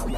TV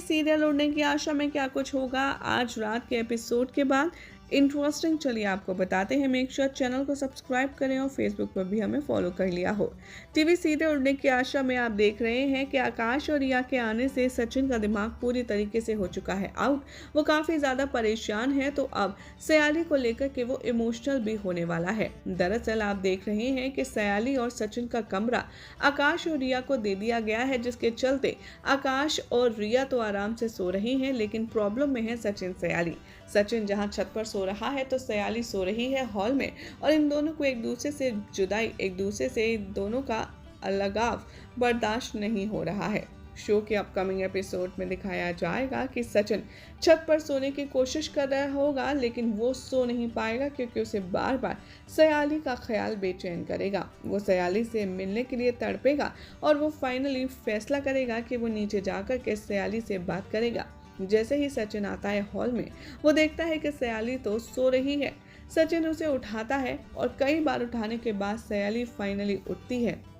serial उड़ने की आशा में क्या कुछ होगा आज रात के एपिसोड के बाद इंटरेस्टिंग, चलिए आपको बताते हैं। मेक श्योर चैनल को सब्सक्राइब करें और फेसबुक पर भी हमें फॉलो कर लिया हो। टीवी सीरियल उड़ने की आशा में आप देख रहे हैं कि आकाश और रिया के आने से सचिन का दिमाग पूरी तरीके से हो चुका है आउट। वो काफी ज्यादा परेशान है, तो अब सयाली को लेकर के वो इमोशनल भी होने वाला है। दरअसल आप देख रहे हैं कि सयाली और सचिन का कमरा आकाश और रिया को दे दिया गया है, जिसके चलते आकाश और रिया तो आराम से सो रही हैं, लेकिन प्रॉब्लम में है सचिन सयाली। सचिन जहां छत पर सो रहा है तो सयाली सो रही है हॉल में, और इन दोनों को एक दूसरे से जुदाई, एक दूसरे से दोनों का अलगाव बर्दाश्त नहीं हो रहा है। शो के अपकमिंग एपिसोड में दिखाया जाएगा कि सचिन छत पर सोने की कोशिश कर रहा होगा, लेकिन वो सो नहीं पाएगा क्योंकि उसे बार बार सयाली का ख्याल बेचैन करेगा। वो सयाली से मिलने के लिए तड़पेगा और वो फाइनली फैसला करेगा कि वो नीचे जाकर के सयाली से बात करेगा। जैसे ही सचिन आता है हॉल में, वो देखता है कि सयाली तो सो रही है। सचिन उसे उठाता है और कई बार उठाने के बाद सयाली फाइनली उठती है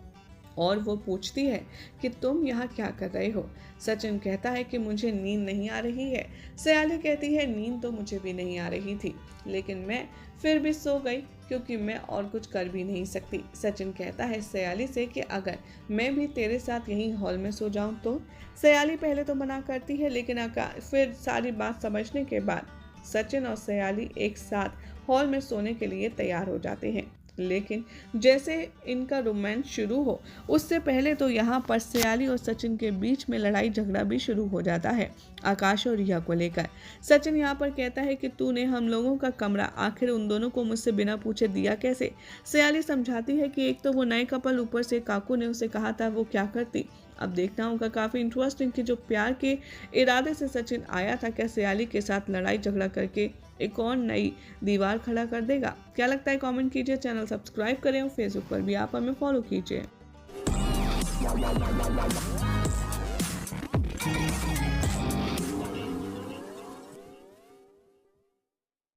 और वो पूछती है कि तुम यहाँ क्या कर रहे हो। सचिन कहता है कि मुझे नींद नहीं आ रही है। सयाली कहती है नींद तो मुझे भी नहीं आ रही थी, लेकिन मैं फिर भी सो गई क्योंकि मैं और कुछ कर भी नहीं सकती। सचिन कहता है सयाली से कि अगर मैं भी तेरे साथ यहीं हॉल में सो जाऊं तो। सयाली पहले तो मना करती है, लेकिन फिर सारी बात समझने के बाद सचिन और सयाली एक साथ हॉल में सोने के लिए तैयार हो जाते हैं। लेकिन जैसे इनका रोमांस शुरू हो, उससे पहले तो यहाँ पर सयाली और सचिन के बीच में लड़ाई झगड़ा भी शुरू हो जाता है आकाश और रिया को लेकर। सचिन यहाँ पर कहता है कि तूने हम लोगों का कमरा आखिर उन दोनों को मुझसे बिना पूछे दिया कैसे। सयाली समझाती है कि एक तो वो नए कपल, ऊपर से काकू ने उसे कहा था वो क्या करती। अब देखना होगा, काफी इंटरेस्टिंग कि जो प्यार के इरादे से सचिन आया था, क्या सयाली के साथ लड़ाई झगड़ा करके एक और नई दीवार खड़ा कर देगा। क्या लगता है कमेंट कीजिए, चैनल सब्सक्राइब करें और फेसबुक पर भी आप हमें फॉलो कीजिए।